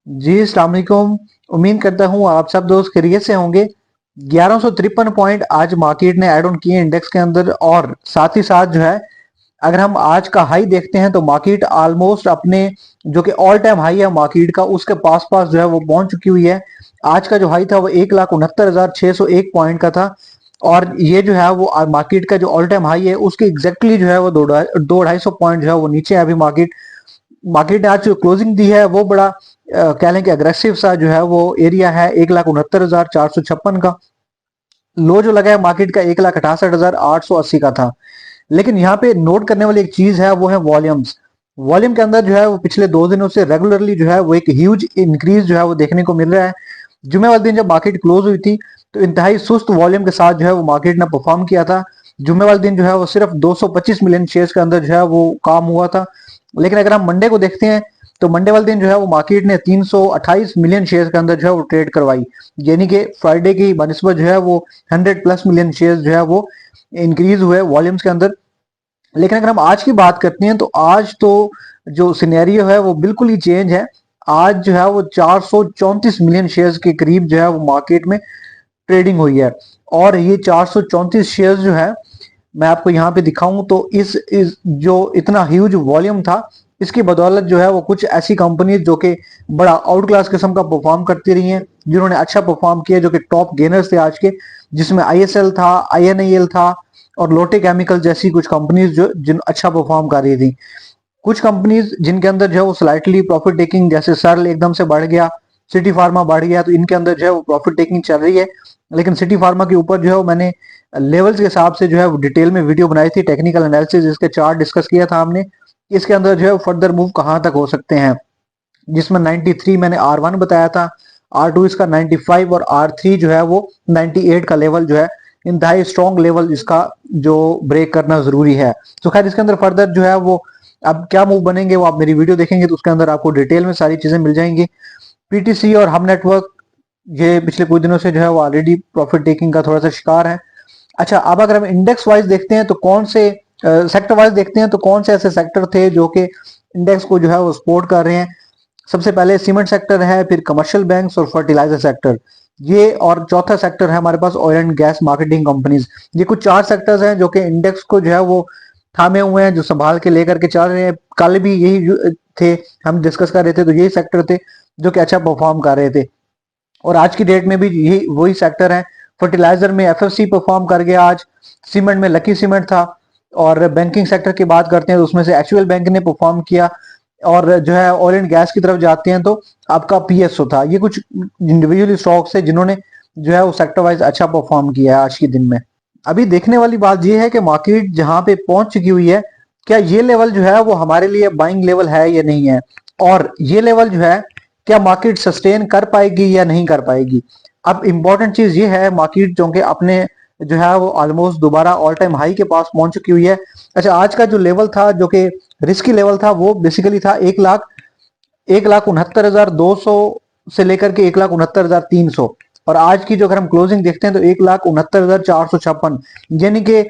जी अस्सलाम वालेकुम। उम्मीद करता हूँ आप सब दोस्त खैरियत से होंगे। 1153 पॉइंट आज मार्केट ने ऐड ऑन किए इंडेक्स के अंदर, और साथ ही साथ जो है अगर हम आज का हाई देखते हैं तो मार्केट ऑलमोस्ट अपने जो कि ऑल टाइम हाई है मार्केट का, उसके पास पास जो है वो पहुंच चुकी हुई है। आज का जो हाई था वो 1,69,601 पॉइंट का था, और ये जो है वो मार्केट का जो ऑल टाइम हाई है उसके एग्जैक्टली जो है वो दो ढाई सौ पॉइंट जो है वो नीचे है अभी मार्केट। मार्केट ने आज जो क्लोजिंग दी है वो बड़ा कह लें कि अग्रेसिव सा जो है वो एरिया है 1,69,456 का। लो जो लगा है मार्केट का 1,68,880 का था। लेकिन यहाँ पे नोट करने वाली एक चीज है वो है वॉल्यूम्स। वॉल्यूम के अंदर जो है वो पिछले 2 दिनों से रेगुलरली जो है वो एक ह्यूज इंक्रीज जो है वो देखने को मिल रहा है। जुमे वाले दिन जब मार्केट क्लोज हुई थी तो इंतहाई सुस्त वॉल्यूम के साथ जो है वो मार्केट ने परफॉर्म किया था। जुमे वाले दिन जो है वो सिर्फ 225 मिलियन शेयर्स के अंदर जो है वो काम हुआ था। लेकिन अगर हम मंडे को देखते हैं तो मंडे वाले दिन जो है वो मार्केट ने 328 मिलियन शेयर्स के अंदर जो है वो ट्रेड करवाई, यानी कि फ्राइडे की बनिस्बत जो है वो 100+ मिलियन शेयर्स जो है वो इंक्रीज हुए वॉल्यूम्स के अंदर। लेकिन अगर हम आज की बात करते हैं तो आज तो जो सिनेरियो है वो बिल्कुल ही चेंज है। आज जो है वो 434 मिलियन शेयर्स के करीब जो है वो मार्केट में ट्रेडिंग हुई है। और ये 434 शेयर्स जो है मैं आपको यहाँ पे दिखाऊं तो इस जो इतना ह्यूज वॉल्यूम था, इसकी बदौलत जो है वो कुछ ऐसी कंपनीज जो कि बड़ा आउट क्लास किस्म का परफॉर्म करती रही हैं, जिन्होंने अच्छा परफॉर्म किया, जो कि टॉप गेनर्स थे आज के, जिसमें आईएसएल था, आईएनआईएल था और लोटे केमिकल जैसी कुछ कंपनीज जो जिन अच्छा परफॉर्म कर रही थी। कुछ कंपनीज जिनके अंदर जो है वो स्लाइटली प्रॉफिट टेकिंग, जैसे सर्ल एकदम से बढ़ गया, सिटी फार्मा बढ़ गया, तो इनके अंदर जो है वो प्रॉफिट टेकिंग चल रही है। लेकिन सिटी फार्मा के ऊपर जो है वो मैंने लेवल्स के हिसाब से जो है वो डिटेल में वीडियो बनाई थी, टेक्निकल एनालिसिस, इसके चार्ट डिस्कस किया था हमने। इसके अंदर जो है फर्दर मूव कहाँ तक हो सकते हैं, जिसमें 93 मैंने R1 बताया था, R2 इसका 95 और R3 जो है वो 98 का लेवल जो है इंतहाई स्ट्रॉन्ग लेवल इसका जो ब्रेक करना जरूरी है। तो खैर इसके अंदर फर्दर जो है वो अब क्या मूव बनेंगे वो आप मेरी वीडियो देखेंगे तो उसके अंदर आपको डिटेल में सारी चीजें मिल जाएंगी। पीटीसी और हम नेटवर्क ये पिछले कुछ दिनों से जो है वो ऑलरेडी प्रॉफिट टेकिंग का थोड़ा सा शिकार है। अच्छा, अब अगर हम इंडेक्स वाइज देखते हैं तो कौन से सेक्टर वाइज देखते हैं तो कौन से ऐसे सेक्टर थे जो कि इंडेक्स को जो है वो सपोर्ट कर रहे हैं। सबसे पहले सीमेंट सेक्टर है, फिर कमर्शियल बैंक्स और फर्टिलाइजर सेक्टर, ये, और चौथा सेक्टर है हमारे पास oil and gas marketing companies. ये कुछ 4 सेक्टर्स हैं जो कि इंडेक्स को जो है वो थामे हुए हैं, जो संभाल के लेकर के चल रहे हैं। कल भी यही थे, हम डिस्कस कर रहे थे, तो यही सेक्टर थे जो कि अच्छा परफॉर्म कर रहे थे, और आज की डेट में भी यही वही सेक्टर है। फर्टिलाइजर में एफएफसी परफॉर्म कर गया आज, सीमेंट में लकी सीमेंट था, और बैंकिंग सेक्टर की बात करते हैं तो उसमें से एक्चुअल बैंक ने परफॉर्म किया, और जो है ऑयल एंड गैस की तरफ जाते हैं तो आपका पीएसओ था। ये कुछ इंडिविजुअली स्टॉक्स है जिन्होंने जो है वो सेक्टर वाइज अच्छा परफॉर्म किया है आज के दिन में। अभी देखने वाली बात यह है कि मार्केट जहां पे पहुंच चुकी हुई है, क्या ये लेवल जो है वो हमारे लिए बाइंग लेवल है या नहीं है, और ये लेवल जो है क्या मार्केट सस्टेन कर पाएगी या नहीं कर पाएगी। अब इंपॉर्टेंट चीज ये है, मार्केट जो कि अपने जो है वो ऑलमोस्ट दोबारा ऑल टाइम हाई के पास पहुंच चुकी हुई है। अच्छा, आज का जो लेवल था जो कि रिस्की लेवल था वो बेसिकली था 1,69,200 से लेकर के 1,69,300, और आज की जो अगर हम क्लोजिंग देखते हैं तो 1,69,456, यानी कि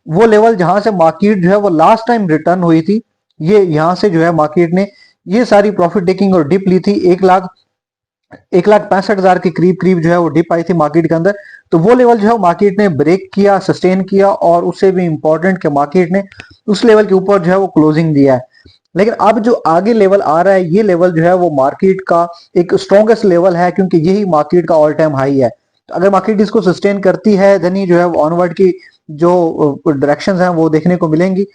वो लेवल जहां से मार्केट जो है वो लास्ट टाइम रिटर्न हुई थी, ये यहां से जो है मार्केट ने ये सारी प्रॉफिट टेकिंग और डिप ली थी। 1,65,000 के करीब करीब जो है वो डिप आई थी मार्केट के अंदर। तो वो लेवल जो है मार्केट ने ब्रेक किया, सस्टेन किया, और उससे भी इंपॉर्टेंट कि मार्केट ने उस लेवल के ऊपर जो है वो क्लोजिंग दिया है। लेकिन अब जो आगे लेवल आ रहा है, ये लेवल जो है वो मार्केट का एक स्ट्रॉन्गेस्ट लेवल है, क्योंकि यही मार्केट का ऑल टाइम हाई है। तो अगर मार्केट इसको सस्टेन करती है देन ही जो है ऑनवर्ड की जो डायरेक्शंस हैं वो देखने को मिलेंगी।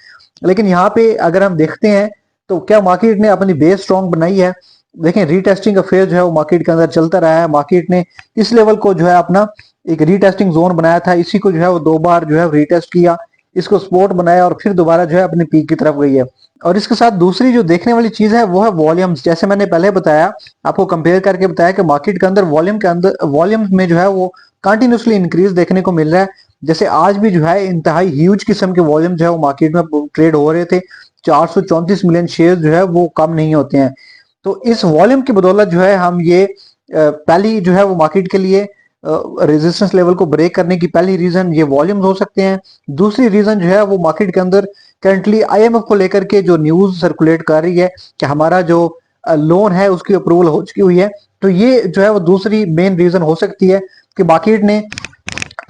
लेकिन यहाँ पे अगर हम देखते हैं तो क्या मार्केट ने अपनी बेस स्ट्रॉन्ग बनाई है। देखें, रीटेस्टिंग का फेज जो है वो मार्केट के अंदर चलता रहा है। मार्केट ने इस लेवल को जो है अपना एक रीटेस्टिंग जोन बनाया था, इसी को जो है वो 2 बार जो है रीटेस्ट किया, इसको सपोर्ट बनाया, और फिर दोबारा जो है अपनी पीक की तरफ गई है। और इसके साथ दूसरी जो देखने वाली चीज है वो है वॉल्यूम्स। जैसे मैंने पहले बताया, आपको कंपेयर करके बताया कि मार्केट के अंदर वॉल्यूम्स में जो है वो कंटिन्यूसली इंक्रीज देखने को मिल रहा है। जैसे आज भी जो है इंतहाई ह्यूज किस्म के वॉल्यूम जो है वो मार्केट में ट्रेड हो रहे थे। 434 मिलियन शेयर जो है वो कम नहीं होते हैं। तो इस वॉल्यूम की बदौलत जो है हम ये पहली जो है वो मार्केट के लिए रेजिस्टेंस लेवल को ब्रेक करने की पहली रीजन ये वॉल्यूम्स हो सकते हैं। दूसरी रीजन जो है वो मार्केट के अंदर करंटली आईएमएफ को लेकर के जो न्यूज सर्कुलेट कर रही है कि हमारा जो लोन है उसकी अप्रूवल हो चुकी हुई है। तो ये जो है वो दूसरी मेन रीजन हो सकती है कि मार्केट ने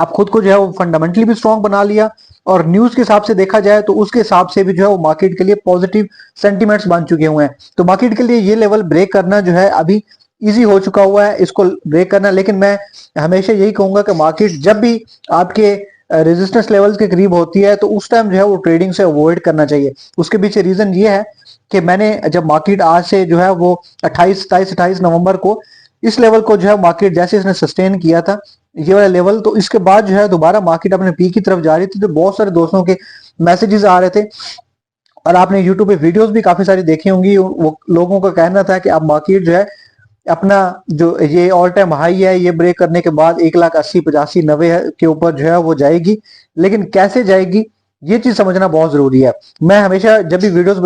आप खुद को जो है वो फंडामेंटली भी स्ट्रॉन्ग बना लिया, और न्यूज के हिसाब से देखा जाए तो उसके हिसाब से भी जो है वो मार्केट के लिए पॉजिटिव सेंटिमेंट्स बन चुके हुए हैं। तो मार्केट के लिए ये लेवल ब्रेक करना जो है अभी इजी हो चुका हुआ है इसको ब्रेक करना। लेकिन मैं हमेशा यही कहूंगा कि मार्केट जब भी आपके रेजिस्टेंस लेवल्स के करीब होती है तो उस टाइम जो है वो ट्रेडिंग से अवॉइड करना चाहिए। उसके पीछे रीजन ये है कि मैंने जब मार्केट आज से जो है वो 28 नवंबर को इस लेवल को जो है मार्केट जैसे इसने सस्टेन किया था ये वाला लेवल, तो इसके बाद जो है दोबारा मार्केट अपने पीक की तरफ जा रही थी। तो बहुत सारे दोस्तों के मैसेजेस आ रहे थे और आपने यूट्यूब पे वीडियोस भी काफी सारी देखी होंगी, वो लोगों का कहना था कि अब मार्केट जो है अपना जो ये ऑल टाइम हाई है ये ब्रेक करने के बाद 1,80,85,90 के ऊपर जो है वो जाएगी। लेकिन कैसे जाएगी ये चीज समझना बहुत जरूरी है। मैं हमेशा जब भी वीडियोस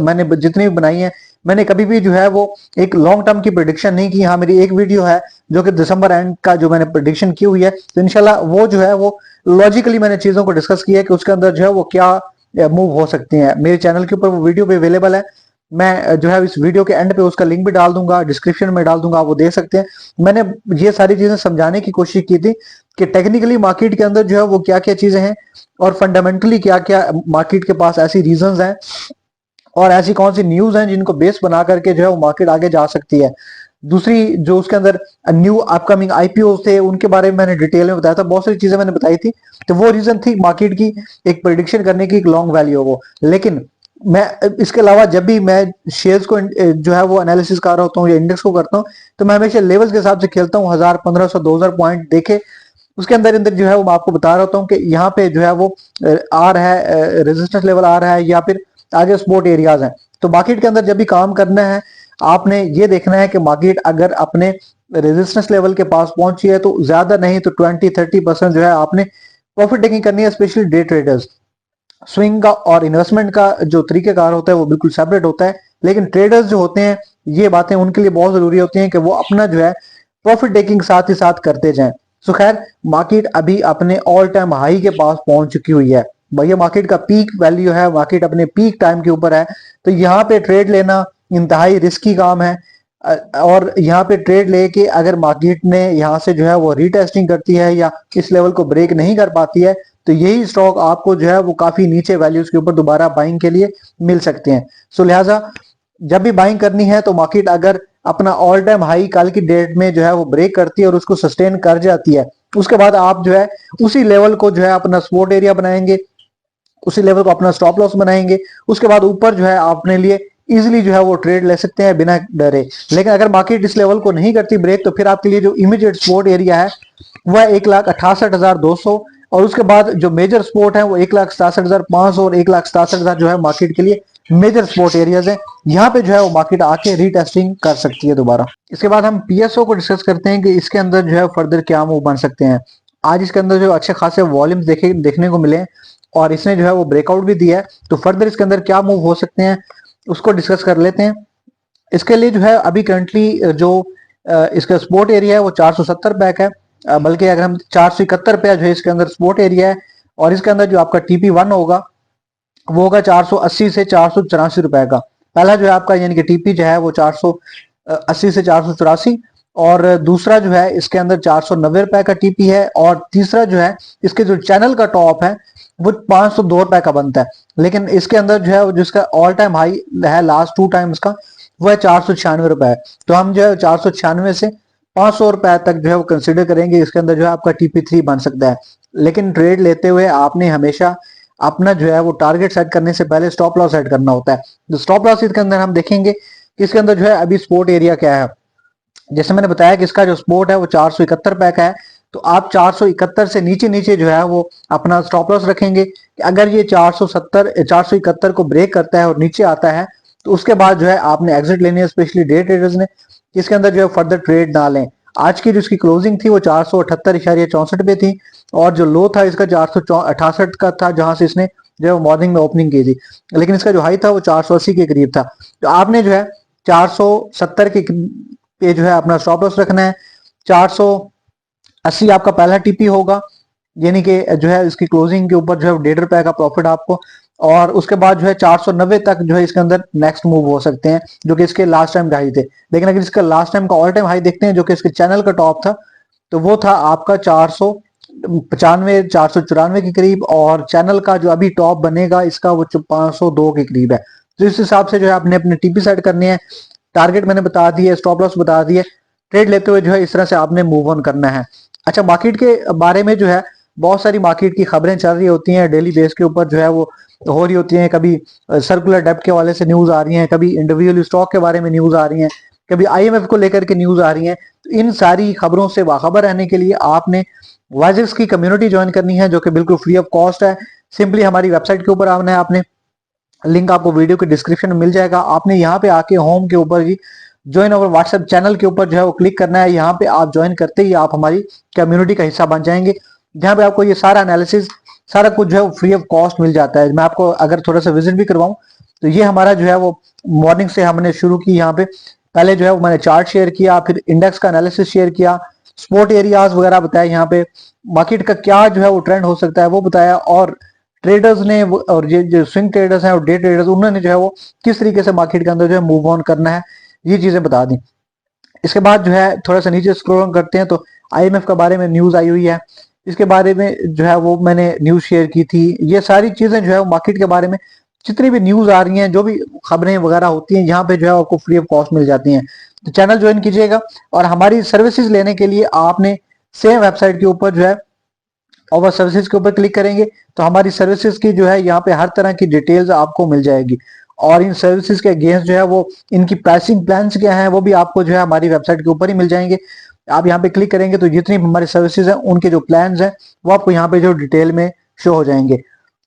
मैंने जितनी भी बनाई है मैंने कभी भी जो है वो एक लॉन्ग टर्म की प्रिडिक्शन नहीं की। हाँ मेरी एक वीडियो है जो कि दिसंबर एंड का जो मैंने प्रिडिक्शन की हुई है, तो इनशाला वो जो है वो लॉजिकली मैंने चीजों को डिस्कस किया है कि उसके अंदर जो है वो क्या मूव हो सकती हैं। मेरे चैनल के ऊपर वो वीडियो भी अवेलेबल है, मैं जो है इस वीडियो के एंड पे उसका लिंक भी डाल दूंगा, डिस्क्रिप्शन में डाल दूंगा, आप वो देख सकते हैं। मैंने ये सारी चीजें समझाने की कोशिश की थी कि टेक्निकली मार्केट के अंदर जो है वो क्या क्या चीजें हैं और फंडामेंटली क्या क्या मार्केट के पास ऐसी रीजंस हैं और ऐसी कौन सी न्यूज हैं जिनको बेस बना करके जो है वो मार्केट आगे जा सकती है। दूसरी जो उसके अंदर न्यू अपकमिंग आईपीओ थे उनके बारे में मैंने डिटेल में बताया था, बहुत सारी चीजें मैंने बताई थी। तो वो रीजन थी मार्केट की एक प्रिडिक्शन करने की, एक लॉन्ग वैल्यू वो। लेकिन मैं इसके अलावा जब भी मैं शेयर्स को जो है वो एनालिसिस कर रहा होता हूँ या इंडेक्स को करता हूँ तो मैं हमेशा लेवल्स के हिसाब से खेलता हूँ। 1000, 1500, 2000 पॉइंट देखे उसके अंदर अंदर जो है वो मैं आपको बता रहा हूँ कि यहाँ पे जो है वो आ रहा है रेजिस्टेंस लेवल आ रहा है या फिर आगे सपोर्ट एरियाज हैं। तो मार्केट के अंदर जब भी काम करना है आपने ये देखना है कि मार्केट अगर अपने रेजिस्टेंस लेवल के पास पहुंची है तो ज्यादा नहीं तो 20-30% जो है आपने प्रॉफिट टेकिंग करनी है, स्पेशली डे ट्रेडर्स। स्विंग का और इन्वेस्टमेंट का जो तरीकेकार होता है वो बिल्कुल सेपरेट होता है, लेकिन ट्रेडर्स जो होते हैं ये बातें उनके लिए बहुत जरूरी होती हैं कि वो अपना जो है प्रॉफिट टेकिंग साथ ही साथ करते जाएं। सो खैर मार्केट अभी अपने ऑल टाइम हाई के पास पहुंच चुकी हुई है। भैया मार्केट का पीक वैल्यू है, मार्केट अपने पीक टाइम के ऊपर है, तो यहाँ पे ट्रेड लेना इंतहाई रिस्की काम है। और यहाँ पे ट्रेड लेके अगर मार्केट ने यहाँ से जो है वो रीटेस्टिंग करती है या इस लेवल को ब्रेक नहीं कर पाती है तो यही स्टॉक आपको जो है वो काफी नीचे वैल्यूज के ऊपर दोबारा बाइंग के लिए मिल सकते हैं। सो लिहाजा जब भी बाइंग करनी है तो मार्केट अगर अपना ऑल टाइम हाई कल की डेट में जो है वो ब्रेक करती है और उसको सस्टेन कर जाती है, उसके बाद आप जो है उसी लेवल को जो है अपना सपोर्ट एरिया बनाएंगे, उसी लेवल को अपना स्टॉप लॉस बनाएंगे। उसके बाद ऊपर जो है अपने लिए इजिली जो है वो ट्रेड ले सकते हैं बिना डरे। लेकिन अगर मार्केट इस लेवल को नहीं करती ब्रेक तो फिर आपके लिए जो इमीडिएट सपोर्ट एरिया है वह 1,68,200 और उसके बाद जो मेजर सपोर्ट है वो 1,67,500 और 1,67,000 जो है मार्केट के लिए मेजर सपोर्ट एरियाज है। यहाँ पे जो है वो मार्केट आके रीटेस्टिंग कर सकती है दोबारा। इसके बाद हम पीएसओ को डिस्कस करते हैं कि इसके अंदर जो है फर्दर क्या मूव बन सकते हैं। आज इसके अंदर जो अच्छे खासे वॉल्यूम्स देखने को मिले और इसने जो है वो ब्रेकआउट भी दिया है, तो फर्दर इसके अंदर क्या मूव हो सकते हैं उसको डिस्कस कर लेते हैं। इसके लिए जो है अभी करंटली जो इसका सपोर्ट एरिया है वो 470 बैक है, बल्कि अगर हम 471 पे जो है इसके अंदर सपोर्ट एरिया है और इसके अंदर जो आपका TP1 होगा वो होगा 480 से 484 रुपए का। पहला जो है आपका यानी कि टीपी जो है वो 480 से 484 और दूसरा जो है इसके अंदर 490 रुपए का टीपी है और तीसरा जो है इसके जो चैनल का टॉप है वो 502 रुपए का बनता है। लेकिन इसके अंदर जो है जिसका ऑल टाइम हाई है लास्ट 2 टाइम्स का वो है 496 रुपए। तो हम जो है 496 से 500 रुपए तक जो है वो कंसिडर करेंगे, इसके अंदर जो है आपका TP3 बन सकता है। लेकिन ट्रेड लेते हुए आपने हमेशा अपना जो है वो टारगेट सेट करने से पहले स्टॉप लॉस सेट करना होता है। तो स्टॉप लॉस के अंदर हम देखेंगे कि इसके अंदर जो है अभी सपोर्ट एरिया क्या है। जैसे मैंने बताया कि इसका जो सपोर्ट है वो 471 पैक है, तो आप 471 से नीचे नीचे जो है वो अपना स्टॉप लॉस रखेंगे। अगर ये 471 को ब्रेक करता है और नीचे आता है तो उसके बाद जो है आपने एग्जिट लेनी है, स्पेशली डे ट्रेडर्स ने। इसके अंदर जो है फर्दर ट्रेड ना लें। आज की जो इसकी क्लोजिंग थी वो 478.64 पे थी और जो लो था इसका 468 का था जहां से इसने जो है मॉर्निंग में ओपनिंग की थी। लेकिन इसका जो हाई था वो 480 के करीब था। तो आपने जो है 470 के पे जो है अपना स्टॉप लॉस रखना है। 480 आपका पहला टीपी होगा, यानी कि जो है इसकी क्लोजिंग के ऊपर जो है 1.5 रुपए का प्रॉफिट आपको और उसके बाद जो है 490 तक जो है इसके अंदर नेक्स्ट मूव हो सकते हैं, जो कि इसके लास्ट टाइम का हाई थे। लेकिन अगर इसका लास्ट टाइम का ऑल टाइम हाई देखते हैं जो कि इसके चैनल का टॉप था, तो वो था आपका 495 494 के करीब, और चैनल का जो अभी टॉप बनेगा इसका वो 502 के करीब है। तो इस हिसाब से जो है आपने अपने टीपी सेट करनी है, टारगेट मैंने बता दिया, स्टॉप लॉस बता दिए, ट्रेड लेते हुए जो है इस तरह से आपने मूव ऑन करना है। अच्छा, मार्केट के बारे में जो है बहुत सारी मार्केट की खबरें चल रही होती हैं डेली बेस के ऊपर, जो है वो हो रही होती हैं। कभी सर्कुलर डेप्ट के वाले से न्यूज आ रही हैं, कभी इंडिविजुअल स्टॉक के बारे में न्यूज आ रही हैं, कभी आईएमएफ को लेकर के न्यूज आ रही हैं। तो इन सारी खबरों से बाखबर रहने के लिए आपने वाइजेक्स की कम्युनिटी ज्वाइन करनी है, जो कि बिल्कुल फ्री ऑफ कॉस्ट है। सिंपली हमारी वेबसाइट के ऊपर आना है आपने, लिंक आपको वीडियो के डिस्क्रिप्शन में मिल जाएगा। आपने यहाँ पे आके होम के ऊपर ही ज्वाइन अवर व्हाट्सएप चैनल के ऊपर जो है वो क्लिक करना है। यहाँ पे आप ज्वाइन करते ही आप हमारी कम्युनिटी का हिस्सा बन जाएंगे, जहाँ पे आपको ये सारा एनालिसिस, सारा कुछ जो है वो फ्री ऑफ कॉस्ट मिल जाता है। मैं आपको अगर थोड़ा सा विजिट भी करवाऊं, तो ये हमारा जो है वो मॉर्निंग से हमने शुरू की। यहाँ पे पहले जो है वो मैंने चार्ट शेयर किया, फिर इंडेक्स का एनालिसिस शेयर किया, स्पोर्ट एरियाज वगैरह बताया, यहाँ पे मार्केट का क्या जो है वो ट्रेंड हो सकता है वो बताया, और ट्रेडर्स ने और ये जो स्विंग ट्रेडर्स हैं और डे ट्रेडर्स, उन्होंने जो है वो किस तरीके से मार्केट के अंदर जो है मूव ऑन करना है, ये चीजें बता दी। इसके बाद जो है थोड़ा सा नीचे स्क्रॉल करते हैं, तो आईएमएफ के बारे में न्यूज आई हुई है, इसके बारे में जो है वो मैंने न्यूज शेयर की थी। ये सारी चीजें जो है मार्केट के बारे में जितनी भी न्यूज आ रही हैं, जो भी खबरें वगैरह होती हैं, यहाँ पे जो है आपको फ्री ऑफ कॉस्ट मिल जाती हैं। तो चैनल ज्वाइन कीजिएगा, और हमारी सर्विसेज लेने के लिए आपने सेम वेबसाइट के ऊपर जो है और सर्विसेज के ऊपर क्लिक करेंगे, तो हमारी सर्विसेज की जो है यहाँ पे हर तरह की डिटेल्स आपको मिल जाएगी, और इन सर्विसेज के अगेंस्ट जो है वो इनकी प्राइसिंग प्लान्स क्या है वो भी आपको जो है हमारी वेबसाइट के ऊपर ही मिल जाएंगे। आप यहाँ पे क्लिक करेंगे तो जितनी भी हमारी सर्विसेज हैं उनके जो प्लान्स हैं वो आपको यहाँ पे जो डिटेल में शो हो जाएंगे।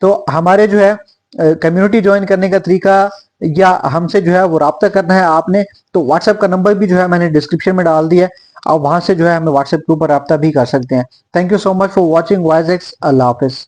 तो हमारे जो है कम्युनिटी ज्वाइन करने का तरीका या हमसे जो है वो राब्ता करना है आपने, तो व्हाट्सएप का नंबर भी जो है मैंने डिस्क्रिप्शन में डाल दिया है, आप वहां से जो है हमें व्हाट्सएप के ऊपर राब्ता भी कर सकते हैं। Thank you so much for watching वाइजेक्स। अल्लाह हाफिज।